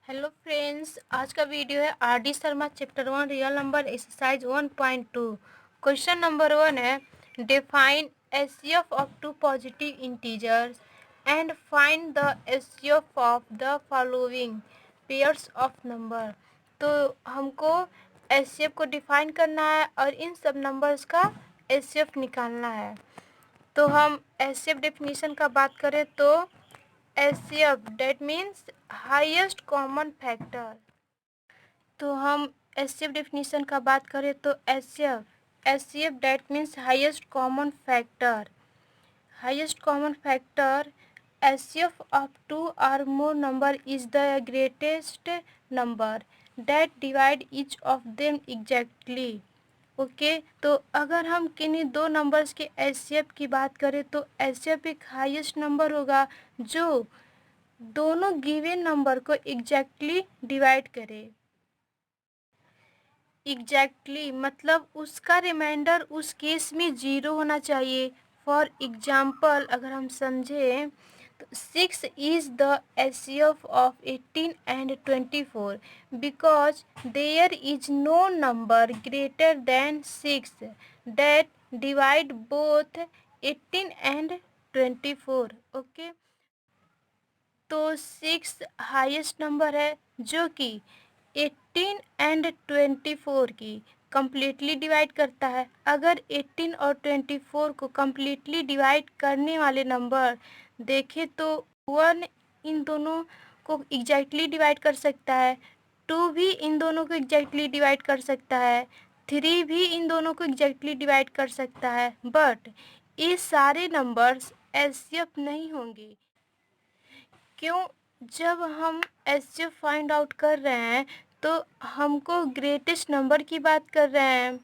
Hello friends, आज का video है RD. Sharma chapter 1 real number exercise 1.2। Question number 1 है define HCF of two positive integers and find the HCF of the following pairs of number. तो हमको HCF को define करना है और इन सब नंबर्स का एचसीएफ निकालना है। तो हम एचसीएफ डेफिनेशन का बात करें तो HCF that means highest common factor. तो हम HCF डेफिनेशन का बात करें तो HCF that means highest common factor. Highest common factor HCF of two or more number is the greatest number that divide each of them exactly। Okay तो अगर हम किन्हीं दो नंबर्स के HCF की बात करें तो HCF एक हाईएस्ट नंबर होगा जो दोनों गिवन नंबर को एग्जैक्टली डिवाइड करे। एग्जैक्टली मतलब उसका रिमाइंडर उस केस में 0 होना चाहिए। फॉर एग्जाम्पल अगर हम समझें तो 6 is the HCF of 18 and 24 because there is no number greater than 6 that divide both 18 and 24। Okay तो 6 हाईएस्ट नंबर है जो कि 18 एंड 24 की कम्प्लीटली डिवाइड करता है। अगर 18 और 24 को कम्प्लीटली डिवाइड करने वाले नंबर देखें तो 1 इन दोनों को एग्जैक्टली डिवाइड कर सकता है, 2 भी इन दोनों को एग्जैक्टली डिवाइड कर सकता है, 3 भी इन दोनों को एग्जैक्टली डिवाइड कर सकता है। बट ये सारे नंबर्स एचसीएफ नहीं होंगे। क्यों? जब हम एचसीएफ फाइंड आउट कर रहे हैं तो हमको ग्रेटेस्ट नंबर की बात कर रहे हैं।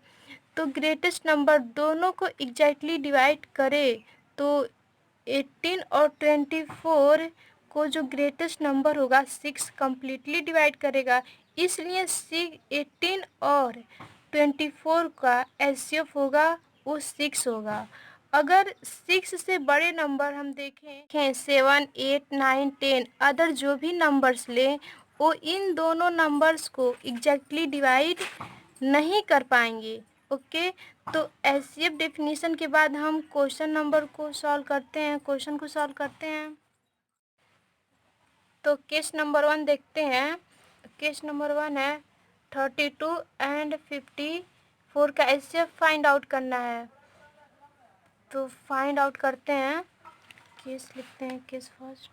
तो ग्रेटेस्ट नंबर दोनों को एग्जैक्टली डिवाइड करे तो 18 और 24 को जो ग्रेटेस्ट नंबर होगा 6 कम्प्लीटली डिवाइड करेगा। इसलिए 18 और 24 का एचसीएफ होगा वो 6 होगा। अगर 6 से बड़े नंबर हम देखें 7, 8, 9, 10 अदर जो भी नंबर्स लें वो इन दोनों नंबर्स को एग्जैक्टली डिवाइड नहीं कर पाएंगे। ओके तो एचसीएफ डेफिनेशन के बाद हम क्वेश्चन नंबर को सॉल्व करते हैं, क्वेश्चन को सॉल्व करते हैं। तो केस नंबर 1 देखते हैं। केस नंबर 1 है 32 एंड 54 का एचसीएफ फाइंड आउट करना है। तो फाइंड आउट करते हैं। केस लिखते हैं, case first.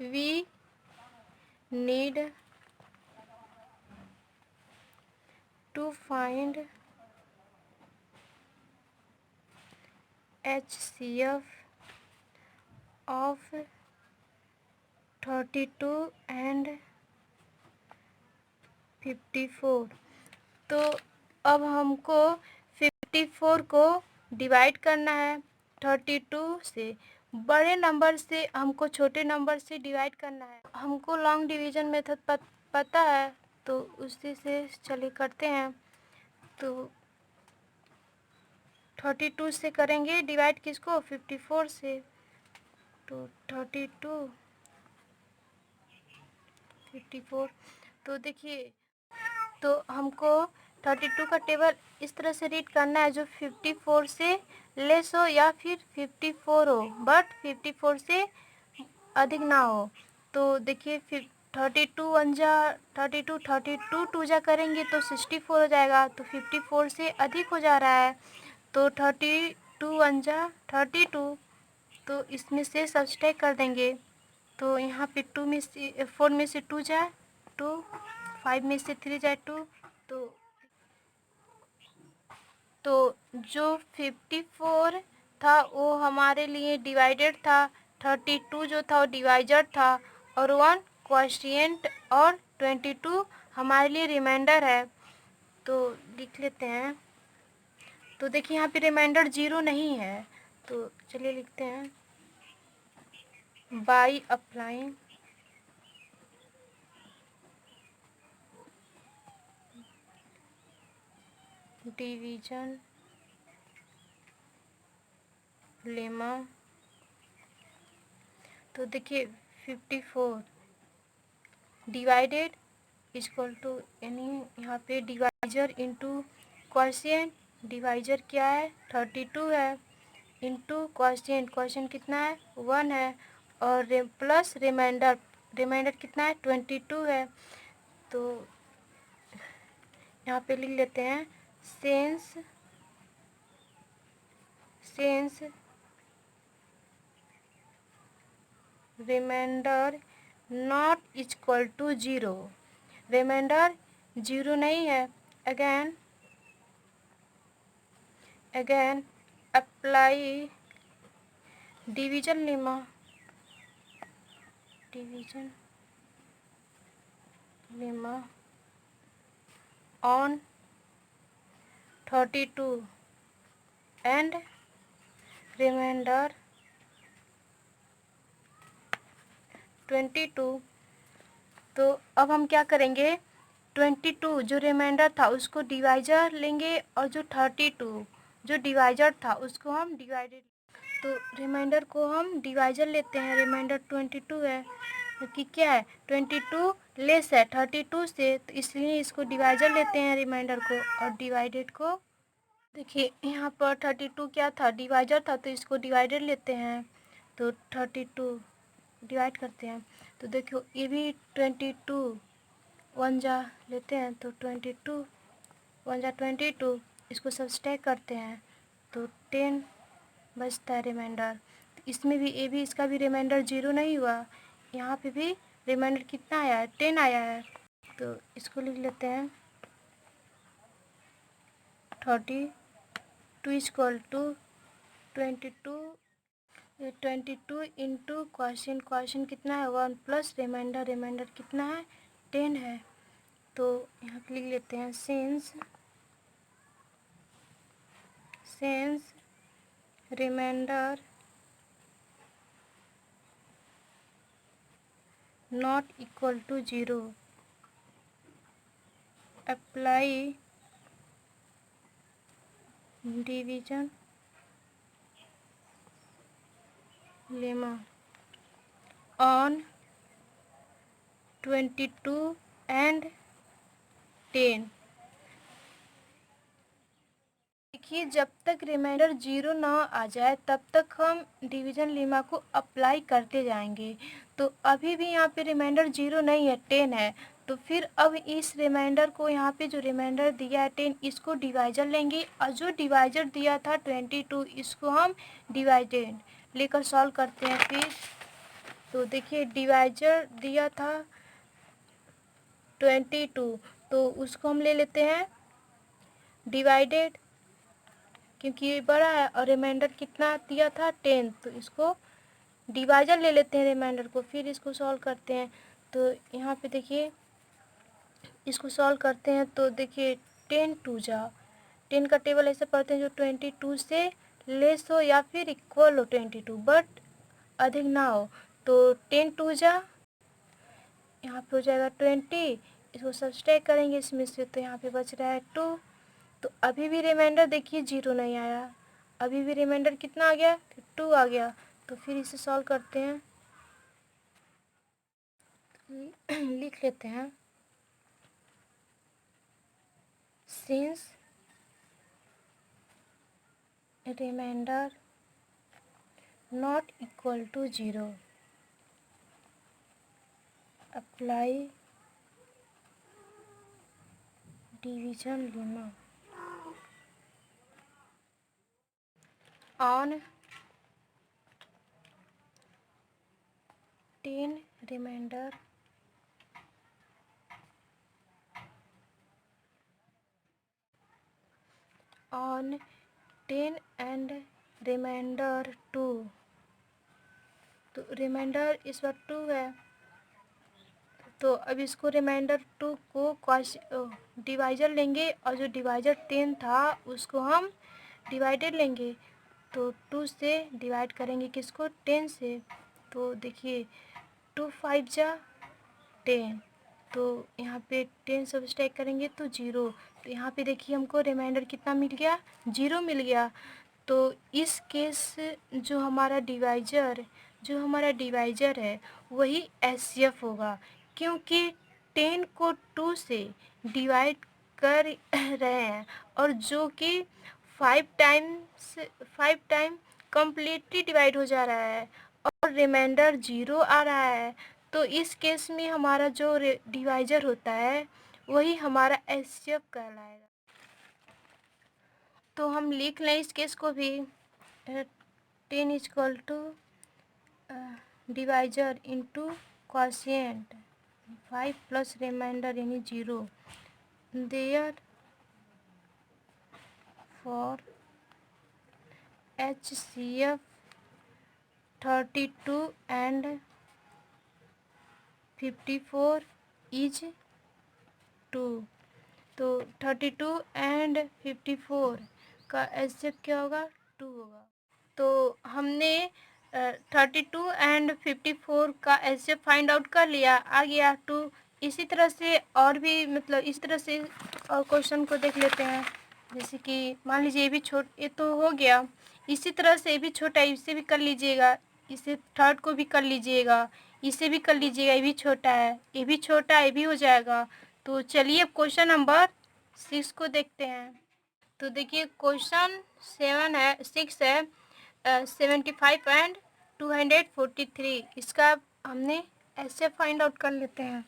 We need to find HCF of 32 and 54। तो अब हमको 54 को डिवाइड करना है 32 से। बड़े नंबर से हमको छोटे नंबर से डिवाइड करना है। हमको लॉन्ग डिवीजन मेथड पता है तो उसी से चलिए करते हैं। तो 32 से करेंगे डिवाइड किसको, 54 से। तो 32 54 तो देखिए तो हमको 32 का टेबल इस तरह से रीड करना है जो 54 से लेस हो या फिर 54 हो बट 54 से अधिक ना हो। तो देखिए फिर 32 वन जा 32, 32 टू जा करेंगे तो 64 हो जाएगा। तो 54 से अधिक हो जा रहा है तो 32 वन जा 32। तो इसमें से सब्सट्रैक्ट कर देंगे। तो यहाँ पे 2 में से 4 में से 2 जाए 2, 5 में से 3 जाए 2। तो जो 54 था वो हमारे लिए डिवाइडेड था, 32 जो था वो डिवाइजर था और 1 क्वोशिएंट और 22 हमारे लिए रिमाइंडर है। तो लिख लेते हैं। तो देखिए यहाँ पे रिमाइंडर 0 नहीं है तो चलिए लिखते हैं बाई अप्लाइंग डिवीजन लेमा तो देखिए 54 डिवाइडेड इक्वल टू, यानी यहाँ पे डिवाइजर इंटू क्वोशिएंट, डिवाइजर क्या है 32 है, इंटू क्वोशिएंट, क्वोशिएंट कितना है 1 है, और प्लस रिमाइंडर, रिमाइंडर कितना है 22 है। तो यहाँ पे लिख लेते हैं since remainder not equal to 0, remainder 0 नहीं है। Again apply division lemma on 32 and remainder 22। तो अब हम क्या करेंगे, 22 जो रिमाइंडर था उसको डिवाइजर लेंगे, और जो 32 जो डिवाइजर था उसको हम डिवाइडेड, तो रिमाइंडर को हम डिवाइजर लेते हैं, रिमाइंडर 22 है, क्योंकि क्या है 22 लेस है 32 से, तो इसलिए इसको डिवाइजर लेते हैं रिमाइंडर को, और डिवाइडेड को देखिए यहाँ पर 32 क्या था डिवाइजर था, तो इसको डिवाइडेड लेते हैं, तो 32 डिवाइड करते हैं, तो देखो ये भी 22 वन जा लेते हैं, तो 22 वन जा 22, इसको सब्सट्रैक्ट करते हैं तो 10 बचता है रिमाइंडर। इसमें भी ये भी इसका भी रिमाइंडर 0 नहीं हुआ, यहाँ पे भी रिमाइंडर कितना आया है 10 आया है, तो इसको लिख लेते हैं 32 इक्वल टू 22 इंटू क्वेश्चन कितना है 1 प्लस रिमाइंडर कितना है 10 है, तो यहाँ पे लिख लेते हैं since remainder not equal to 0 apply division lemma on 22 and 10। देखिए जब तक रिमाइंडर 0 ना आ जाए तब तक हम डिवीजन लेमा को अप्लाई करते जाएंगे। तो अभी भी यहाँ पे रिमाइंडर 0 नहीं है 10 है, तो फिर अब इस रिमाइंडर को यहाँ पे जो रिमाइंडर दिया है 10 इसको डिवाइजर लेंगे, और जो डिवाइजर दिया था 22 इसको हम डिवाइडेड लेकर सॉल्व करते हैं फिर। तो देखिए डिवाइजर दिया था 22, तो उसको हम ले लेते हैं डिवाइडेड, क्योंकि ये बड़ा है, और रिमाइंडर कितना दिया था 10, तो इसको डिवाइजर ले लेते हैं रिमाइंडर को, फिर इसको सॉल्व करते हैं। तो यहाँ पे देखिए इसको सॉल्व करते हैं, तो देखिए 10 टू जा 10 का टेबल ऐसे पढ़ते हैं जो 22 से लेस हो या फिर इक्वल हो 22 बट अधिक ना हो, तो 10 टू जा यहाँ पे हो जाएगा 20, इसको सब्सट्रैक्ट करेंगे इसमें से, तो यहाँ पे बच रहा है 2। तो अभी भी रिमाइंडर देखिए 0 नहीं आया, अभी भी रिमाइंडर कितना आ गया 2 आ गया, तो फिर इसे सॉल्व करते हैं। लिख लेते हैं since remainder not equal to 0 apply division lemma on 10 remainder on 10 and remainder 2, तो रिमाइंडर इस बार 2 है, तो अब इसको रिमाइंडर 2 को डिवाइजर लेंगे, और जो डिवाइजर 10 था उसको हम डिवाइडेड लेंगे, तो 2 से डिवाइड करेंगे किसको 10 से, तो देखिए 2 5 जा 10, तो यहाँ पे 10 सब्सट्रैक्ट करेंगे तो 0, तो यहाँ पे देखिए हमको रिमाइंडर कितना मिल गया 0 मिल गया। तो इस केस जो हमारा डिवाइजर जो हमारा डिवाइजर है वही एचसीएफ होगा, क्योंकि 10 को 2 से डिवाइड कर रहे हैं और जो कि 5 टाइम कम्प्लीटली डिवाइड हो जा रहा है और रिमाइंडर 0 आ रहा है। तो इस केस में हमारा जो डिवाइजर होता है वही हमारा एचसीएफ कहलाएगा। तो हम लिख लें इस केस को भी, 10 equal to divisor into quotient 5 plus remainder यानी 0 therefore HCF 32 and 54 is 2। तो 32 एंड 54 का HCF क्या होगा? 2 होगा। तो हमने 32 एंड 54 का HCF फाइंड आउट कर लिया, आ गया 2। इसी तरह से और भी मतलब इस तरह से और क्वेश्चन को देख लेते हैं। जैसे कि मान लीजिए ये तो हो गया, इसी तरह से ये भी छोटा है, इसे भी कर लीजिएगा, इसे थर्ड को भी कर लीजिएगा, इसे भी कर लीजिएगा, ये भी छोटा है, ये भी छोटा है, ये भी हो जाएगा। तो चलिए अब क्वेश्चन नंबर 6 को देखते हैं। तो देखिए क्वेश्चन 6 है 75 एंड 243। इसका हमने ऐसे फाइंड आउट कर लेते हैं।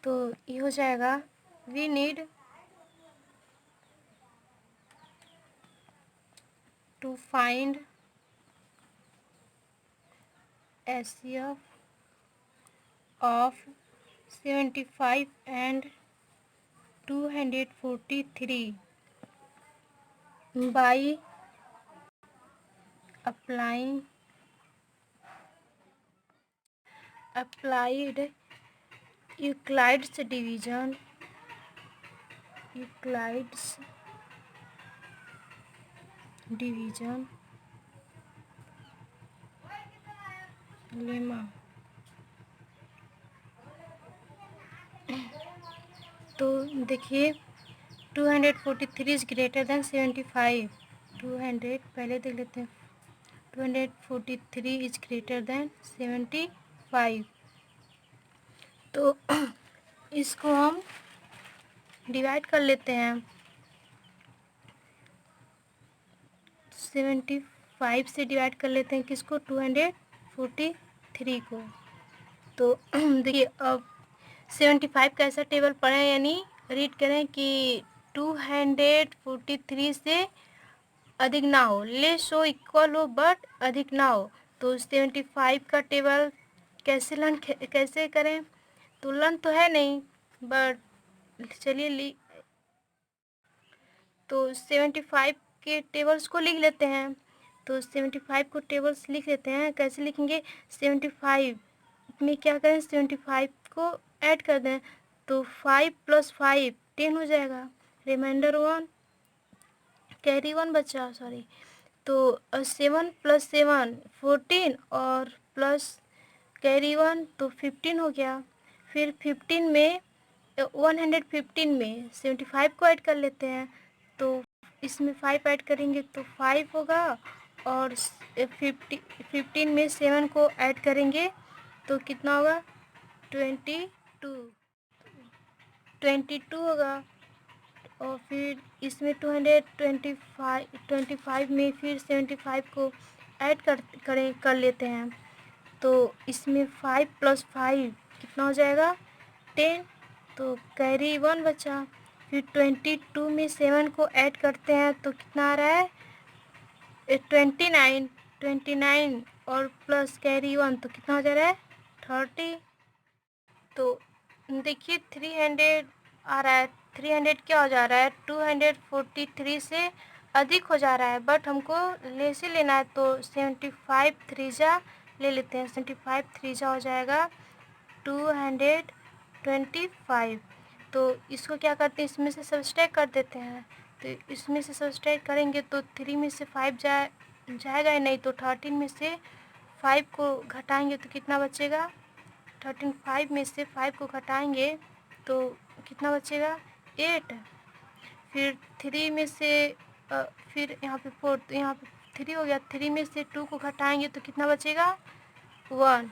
तो ये हो जाएगा, we need to find HCF of 75 and 243 by applied Euclid's division lemma। तो देखिए 243 इज ग्रेटर देन 75। 200 पहले देख लेते हैं, 243 इज ग्रेटर देन 75। तो इसको हम डिवाइड कर लेते हैं 75 से, डिवाइड कर लेते हैं किसको? 243 को। तो देखिए अब 75 का ऐसा टेबल पढ़ें, यानी रीड करें कि 243 से अधिक ना हो, लेस हो, इक्वल हो, बट अधिक ना हो। तो 75 का टेबल कैसे करें? तो लर्न तो है नहीं, बट चलिए तो 75 के टेबल्स को लिख लेते हैं। तो 75 को टेबल्स लिख लेते हैं। कैसे लिखेंगे? 75 में क्या करें? 75 को ऐड कर दें, तो 5 + 5 10 हो जाएगा, रिमाइंडर 1, कैरी 1 बचा, सॉरी। तो 7 + 7 14 और प्लस कैरी 1 तो 15 हो गया। फिर 115 में 75 को ऐड कर लेते हैं। तो इसमें 5 ऐड करेंगे तो 5 होगा, और 15 में 7 को ऐड करेंगे तो कितना होगा? 22 होगा। और फिर इसमें 225 में फिर 75 को ऐड कर लेते हैं। तो इसमें 5 + 5 कितना हो जाएगा? 10। तो कैरी 1 बचा। फिर 22 में 7 को ऐड करते हैं तो कितना आ रहा है? 29 और प्लस कैरी 1 तो कितना हो जा रहा है? 30। तो देखिए 300 आ रहा है। 300 क्या हो जा रहा है? 243 से अधिक हो जा रहा है, बट हमको लेसे लेना है, तो 75 3 ले लेते हैं। 75 3 हो जाएगा 225। तो इसको क्या करते हैं? इसमें से सब्सट्रैक्ट कर देते हैं। तो इसमें से सब्सट्रैक्ट करेंगे तो 3 में से 5 जाएगा ही नहीं, तो 13 में से 5 को घटाएंगे तो कितना बचेगा? 13 5 में से 5 को घटाएंगे तो कितना बचेगा? 8। फिर 3 में से फिर यहाँ पे 4, तो यहाँ पे 3 हो गया, 3 में से 2 को घटाएंगे तो कितना बचेगा 1,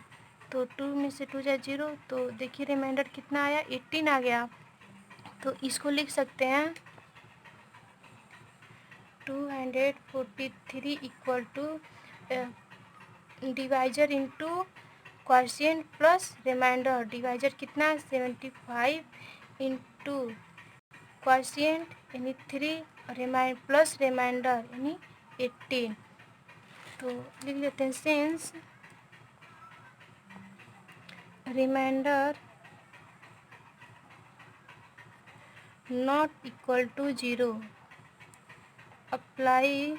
तो 2 में से 2 जाए 0, तो देखिए रिमाइंडर कितना आया 18 आ गया। तो इसको लिख सकते हैं 243 equal to divisor into quotient plus remainder. Divisor कितना है 75 इंटू क्वोशिएंट यानी 3 प्लस रिमाइंडर यानी 18। तो लिख लेते हैं since remainder not equal to 0 apply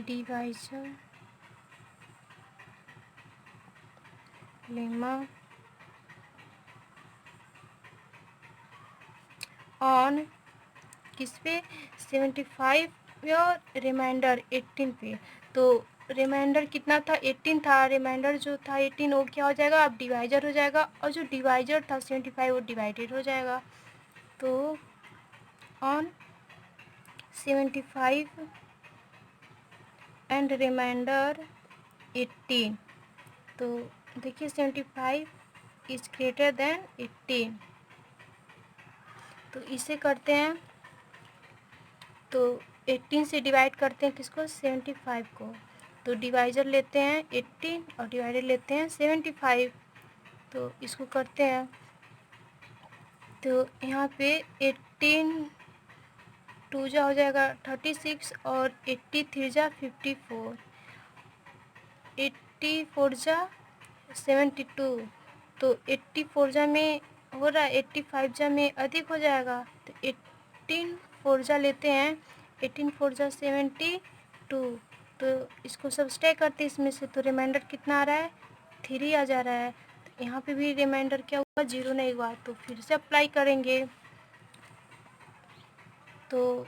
divisor lemma on किस पे 75 और रिमाइंडर 18 पे। तो रिमाइंडर कितना था 18 था, रिमाइंडर जो था 18 वो क्या हो जाएगा अब डिवाइजर हो जाएगा, और जो डिवाइजर था 75 वो डिवाइडेड हो जाएगा। तो ऑन 75 एंड रिमाइंडर 18, तो देखिए 75 इज ग्रेटर देन 18, तो इसे करते हैं तो 18 से डिवाइड करते हैं किसको 75 को, तो डिवाइजर लेते हैं 18 और डिवाइडर लेते हैं 75, तो इसको करते हैं तो यहाँ पे 18 2 जा हो जाएगा 36 और 83 जा 54, 84 जा 72, तो 84 जा में हो रहा है 85 जा में अधिक हो जाएगा, तो 18 4 जा लेते हैं 18 4 जा 72, तो इसको सब्सट्रैक्ट करते हैं इसमें से, तो रिमाइंडर कितना आ रहा है 3 आ जा रहा है। तो यहाँ पे भी रिमाइंडर क्या हुआ 0 नहीं हुआ, तो फिर से अप्लाई करेंगे तो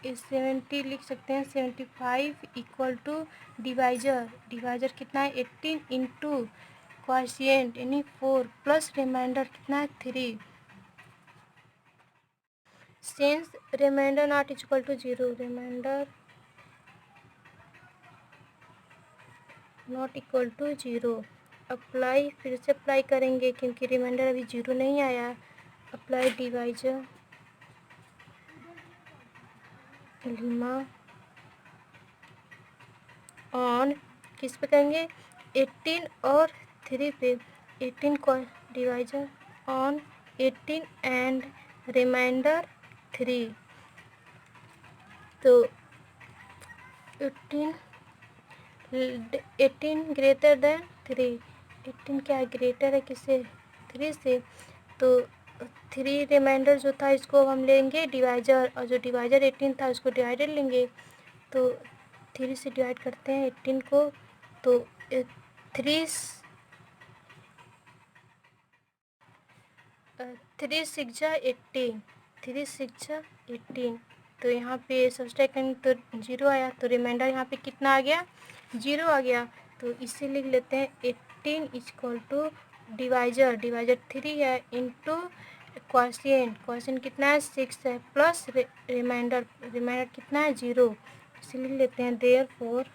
इस 70 लिख सकते हैं 75 इक्वल टू डिवाइजर कितना है 18 इंटू क्वोशिएंट यानी 4 प्लस रिमाइंडर कितना है 3। Since remainder not equal to 0 remainder not equal to 0 apply फिर से अप्लाई करेंगे क्योंकि रिमाइंडर अभी 0 नहीं आया। अप्लाई डिवाइजर लिमा ऑन किस पे करेंगे 18 और 3 पे, 18 को डिवाइजर ऑन 18 एंड रिमाइंडर 3, तो 18 ग्रेटर देन 3, 18 क्या ग्रेटर है किससे 3 से, तो 3 रिमाइंडर जो था इसको हम लेंगे डिवाइजर, और जो डिवाइजर 18 था उसको डिवाइडर लेंगे, तो 3 से डिवाइड करते हैं 18 को, तो 3 6 जा 18, 3 6 जा 18, तो यहाँ पे सब्सट्रैक्ट करेंगे तो 0 आया, तो रिमाइंडर यहाँ पे कितना आ गया 0 आ गया, तो इसे लिख लेते हैं 18 इक्वल टू डिवाइजर 3 है इंटू क्वोशिएंट कितना है 6 है प्लस रिमाइंडर कितना है 0, इसे लिख लेते हैं therefore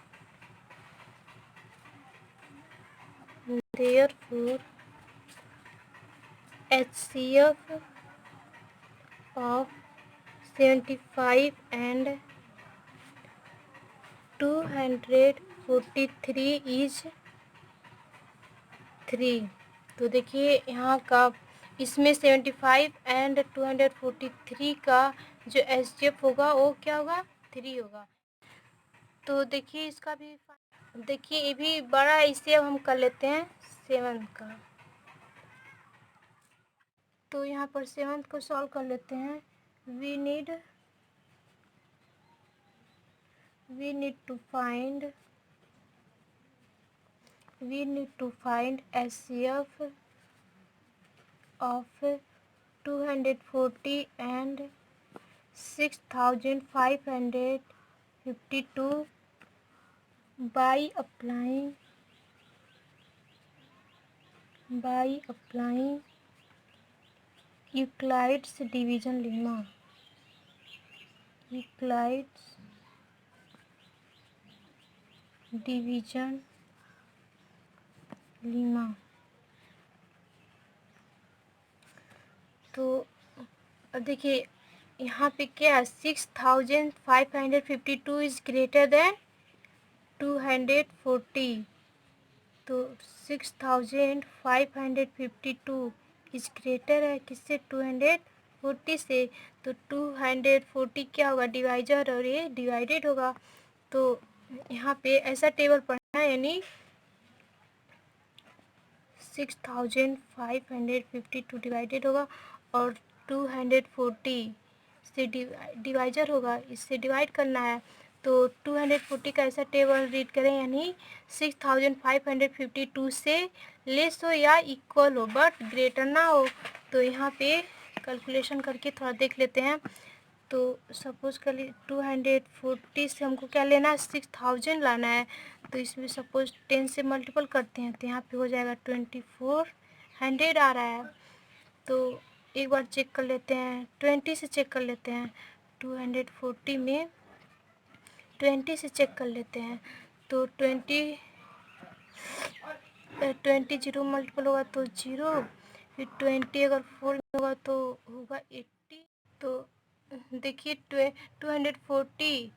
HCF of 75 and 243 is 3। तो देखिए यहाँ का इसमें 75 एंड 243 का जो HCF होगा वो क्या होगा 3 होगा। तो देखिए इसका भी देखिए ये भी बड़ा है, इसे अब हम कर लेते हैं 7 का, तो यहाँ पर 7 को सॉल्व कर लेते हैं। We need to find HCF of 240 and 6552 by applying Euclid's division lemma. Euclid's division Lima. तो अब देखिए यहाँ पे क्या 6552 इज ग्रेटर देन 240। तो 6552 इज ग्रेटर है किससे 240 से। तो 240 क्या होगा डिवाइजर और ये डिवाइडेड होगा। तो यहाँ पे ऐसा टेबल पढ़ना है यानी 6552 डिवाइडेड होगा और 240 से डिवाइजर होगा, इससे डिवाइड करना है। तो 240 का ऐसा टेबल रीड करें यानी 6552 से लेस हो या इक्वल हो बट ग्रेटर ना हो। तो यहाँ पे कैलकुलेशन करके थोड़ा देख लेते हैं। तो सपोज कर 240 से हमको क्या लेना है 6000 लाना है। तो इसमें सपोज 10 से मल्टीपल करते हैं तो यहाँ पे हो जाएगा 2400 आ रहा है। तो एक बार चेक कर लेते हैं 20 से चेक कर लेते हैं। 240 में 20 से चेक कर लेते हैं। तो 20 0 मल्टीपल होगा तो 0, फिर 20 अगर 4 में होगा तो होगा 80। तो देखिए 240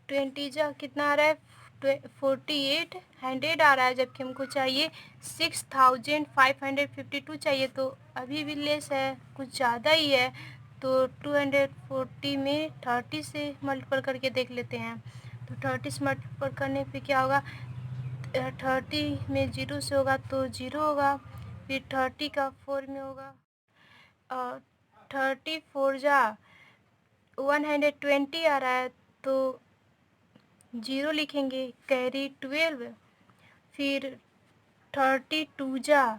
20 जा कितना आ रहा है 4800 आ रहा है, जबकि हमको चाहिए 6552 चाहिए। तो अभी भी लेस है, कुछ ज़्यादा ही है। तो 240 में 30 से मल्टीपल करके देख लेते हैं। तो 30 से मल्टीपल करने पे क्या होगा 30 में 0 से होगा तो 0 होगा, फिर 30 का 4 में होगा और 34 जा 120 आ रहा है तो 0 लिखेंगे, कैरी 12, फिर 32 जा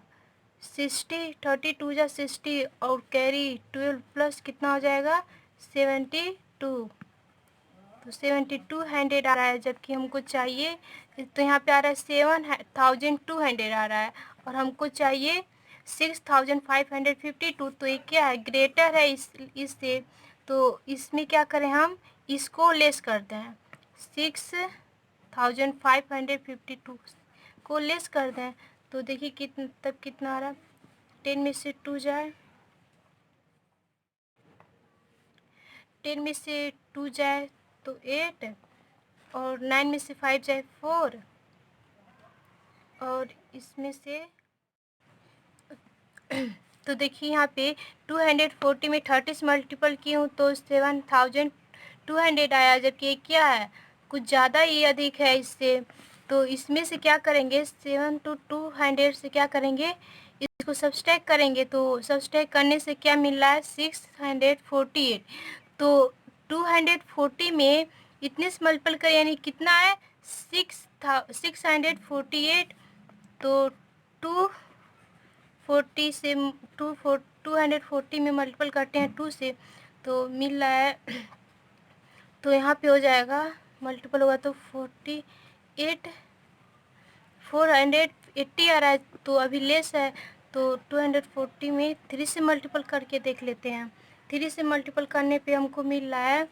60 और कैरी 12 प्लस कितना हो जाएगा 72। तो 7200 आ रहा है, जबकि हमको चाहिए तो यहाँ पे आ रहा है 7200 आ रहा है और हमको चाहिए 6552। तो ये क्या है ग्रेटर है इससे। तो इसमें क्या करें हम इसको लेस करते हैं 6552 को लेस कर दें। तो देखिए तब कितना आ रहा है 10 में से 2 जाए 10 में से 2 जाए तो 8 और 9 में से 5 जाए 4 और इसमें से तो देखिए यहाँ पे 240 में 30 से मल्टीपल की हूँ तो 7200 आया, जबकि ये क्या है कुछ ज़्यादा ही अधिक है इससे। तो इसमें से क्या करेंगे 7 to 200 से क्या करेंगे इसको सब्सट्रैक्ट करेंगे। तो सब्सट्रैक्ट करने से क्या मिल रहा है 648। तो 240 में इतने से मल्टीपल कर यानी कितना है 648। तो 240 से 240 में मल्टीपल करते हैं 2 से तो मिल रहा है तो यहाँ पे हो जाएगा मल्टीपल होगा तो 480 आ रहा है। तो अभी लेस है तो 240 में 3 से मल्टीपल करके देख लेते हैं। 3 से मल्टीपल करने पे हमको मिल रहा है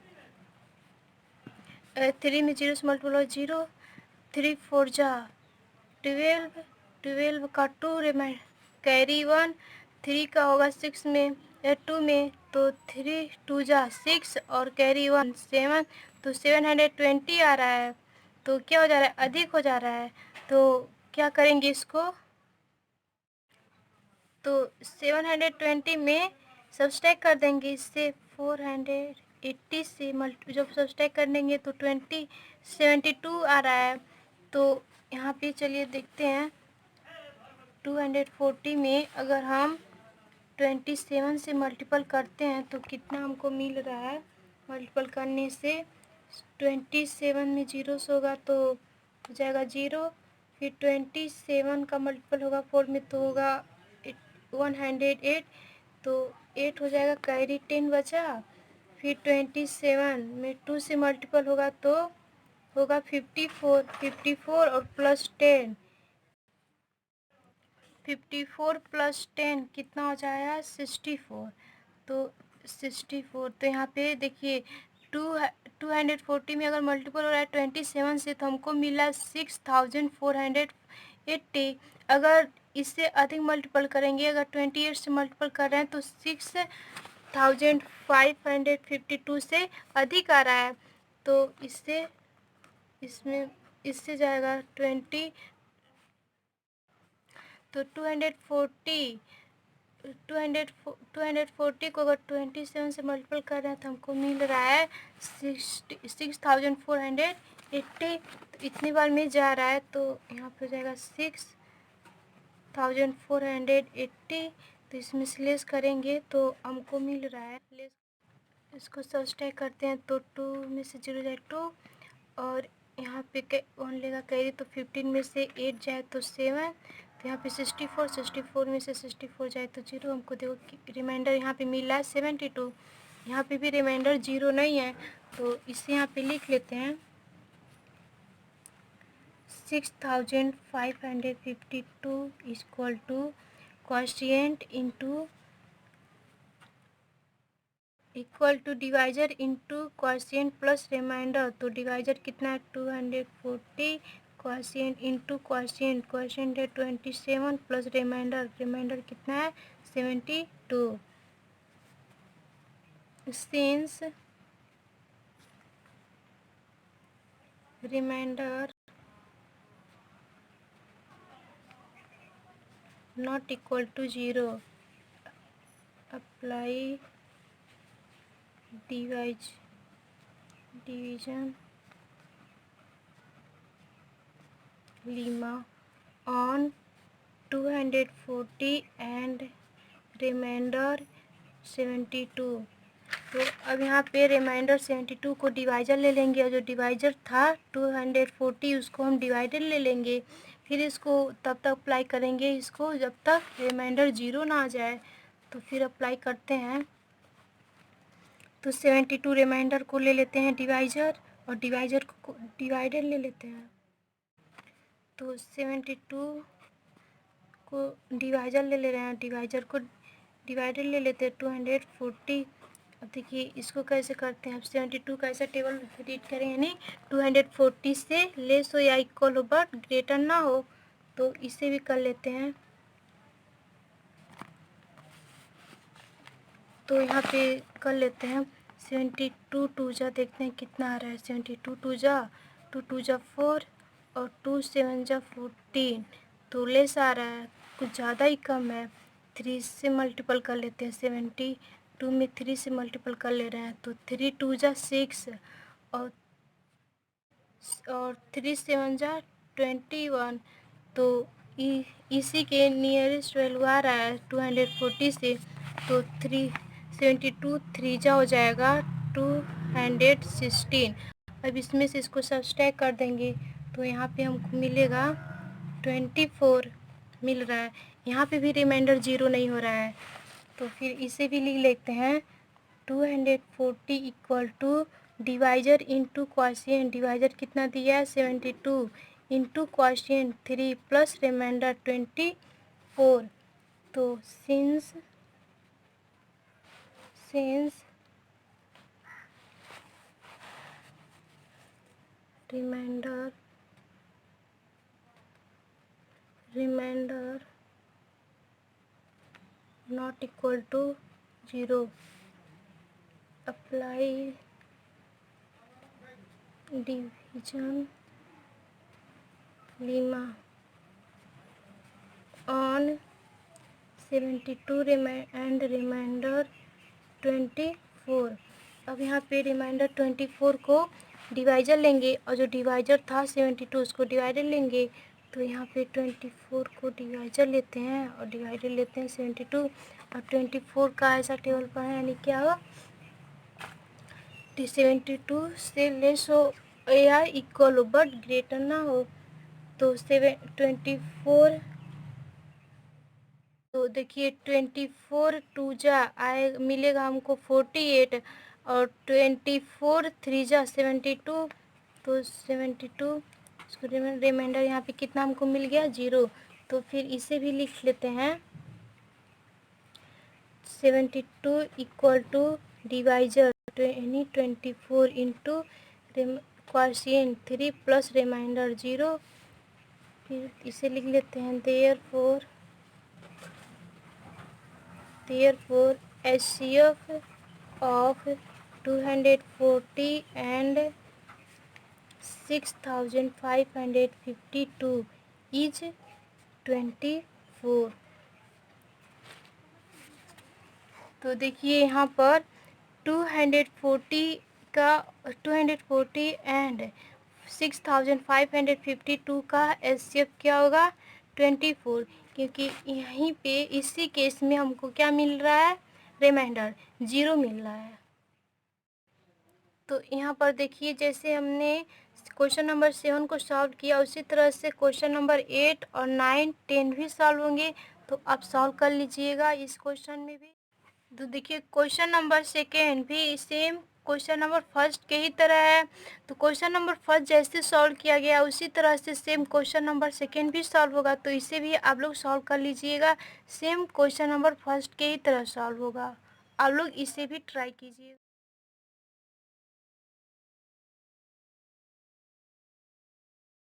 3 में 0 से मल्टीपल हो 0, 3 4 जा 12 का 2 रिमाइंड कैरी 1, 3 का होगा 6 में 2 में तो 3 2 जा 6 और कैरी 1 7 तो 720 आ रहा है। तो क्या हो जा रहा है अधिक हो जा रहा है। तो क्या करेंगे इसको तो 720 में सब्सट्रैक्ट कर देंगे इससे 480 से जब सब्सट्रैक्ट कर देंगे तो 72 आ रहा है। तो यहाँ पे चलिए देखते हैं 240 में अगर हम 27 से मल्टीपल करते हैं तो कितना हमको मिल रहा है। मल्टीपल करने से 27 में 0 से होगा तो हो जाएगा 0, फिर 27 का मल्टीपल होगा 4 में तो होगा 108 तो 8 हो जाएगा कैरी 10 बचा, फिर 27 में 2 से मल्टीपल होगा तो होगा 54 और प्लस 10 54 प्लस 10 कितना हो जाएगा 64। तो 64 तो यहाँ पे देखिए 240 में अगर मल्टीपल हो रहा है 27 से तो हमको मिला 6480। अगर इससे अधिक मल्टीपल करेंगे, अगर 28 से मल्टीपल कर रहे हैं तो 6552 से अधिक आ रहा है। तो इससे जाएगा 20, तो 240 को अगर 27 से मल्टीपल कर रहे हैं तो हमको मिल रहा है 6480। तो इतनी बार में जा रहा है तो यहाँ पे जाएगा 6480। तो इसमें से लेस करेंगे तो हमको मिल रहा है, लेस इसको सब्सट्रैक्ट करते हैं तो 2 में से 0 जाए 2, और यहाँ पे 1 लेगा कैरी तो 15 में से 8 जाए तो 7, तो यहाँ पे 64 में से 64 जाए तो 0। हमको देखो रिमाइंडर यहाँ पे मिला है 72। यहाँ पे भी रिमाइंडर 0 नहीं है, तो इसे यहाँ पे लिख लेते हैं 6552 equal to quotient equal to divisor into quotient plus remainder. तो डिवाइजर कितना है 240, क्वोशिएंट इंटू क्वोशिएंट है 27 प्लस रिमाइंडर कितना है 72। Since remainder not equal to 0, apply division lemma on 240 and remainder 72। तो अब यहाँ पे रिमाइंडर 72 को डिवाइजर ले लेंगे, और जो डिवाइजर था 240 उसको हम डिवाइडर ले लेंगे। फिर इसको तब तक अप्लाई करेंगे इसको जब तक रिमाइंडर 0 ना आ जाए। तो फिर अप्लाई करते हैं, तो 72 रिमाइंडर को ले लेते हैं डिवाइजर, और डिवाइजर को डिवाइडर ले लेते हैं। तो 72 को डिवाइजर ले रहे हैं, डिवाइजर को डिवाइडर ले लेते हैं 240। अब देखिए इसको कैसे करते हैं, अब 72 का ऐसा टेबल रीड करें, यानी 240 से लेस हो या इक्वल हो बट ग्रेटर ना हो। तो इसे भी कर लेते हैं। तो यहाँ पे कर लेते हैं 72 टू जा, देखते हैं कितना आ रहा है। 72 टू जा 4 और 2 7 जा 14, तो लेस आ रहा है, कुछ ज़्यादा ही कम है। 3 से मल्टीपल कर लेते हैं, 72 में 3 से मल्टीपल कर ले रहे हैं, तो 3 टू जा 6 और 3 7 जा 21। तो इसी के नियरेस्ट वैल्यू आ रहा है 240 से। तो 72 3 जा हो जाएगा 216। अब इसमें से इसको सब्सट्रैक्ट कर देंगे तो यहाँ पे हमको मिलेगा 24 मिल रहा है। यहाँ पे भी रिमाइंडर 0 नहीं हो रहा है, तो फिर इसे भी लिख लेते हैं 240 equal to divisor into quotient. Divisor कितना दिया है 72 इंटू क्वोशिएंट 3 प्लस रिमाइंडर 24। तो since remainder not equal to 0, apply division lemma on 72 and remainder 24। अब यहाँ पे रिमाइंडर 24 को डिवाइजर लेंगे, और जो डिवाइजर था 72 उसको डिवाइडर लेंगे। तो यहाँ पे 24 को डिवाइजर लेते हैं और डिवाइडर लेते हैं 72, और 24 का ऐसा टेबल पर है, यानी क्या हो 72 से लेस हो या इक्वल हो बट ग्रेटर ना हो। तो 24, तो देखिए 24 टू जा आए मिलेगा हमको 48, और 24 3 जा 72। तो 72 इसको रिमाइंडर यहाँ पे कितना हमको मिल गया 0। तो फिर इसे भी लिख लेते हैं 72 equal to divisor any 24 into quotient 3 plus remainder 0। फिर इसे लिख लेते हैं therefore HCF of 240 and 6552 is 24। तो देखिए यहाँ पर 240 एंड 6552 का HCF क्या होगा 24, क्योंकि यहीं पे इसी केस में हमको क्या मिल रहा है रिमाइंडर 0 मिल रहा है। तो यहाँ पर देखिए जैसे हमने क्वेश्चन नंबर 7 को सॉल्व किया उसी तरह से क्वेश्चन नंबर 8 और 9 10 भी सॉल्व होंगे। तो आप सॉल्व कर लीजिएगा इस क्वेश्चन में भी। तो देखिए क्वेश्चन नंबर 2 भी सेम क्वेश्चन नंबर फर्स्ट के ही तरह है। तो क्वेश्चन नंबर फर्स्ट जैसे सॉल्व किया गया उसी तरह से सेम क्वेश्चन नंबर 2 भी सॉल्व होगा। तो इसे भी आप लोग सॉल्व कर लीजिएगा, सेम क्वेश्चन नंबर फर्स्ट के ही तरह सॉल्व होगा। आप लोग इसे भी ट्राई कीजिए।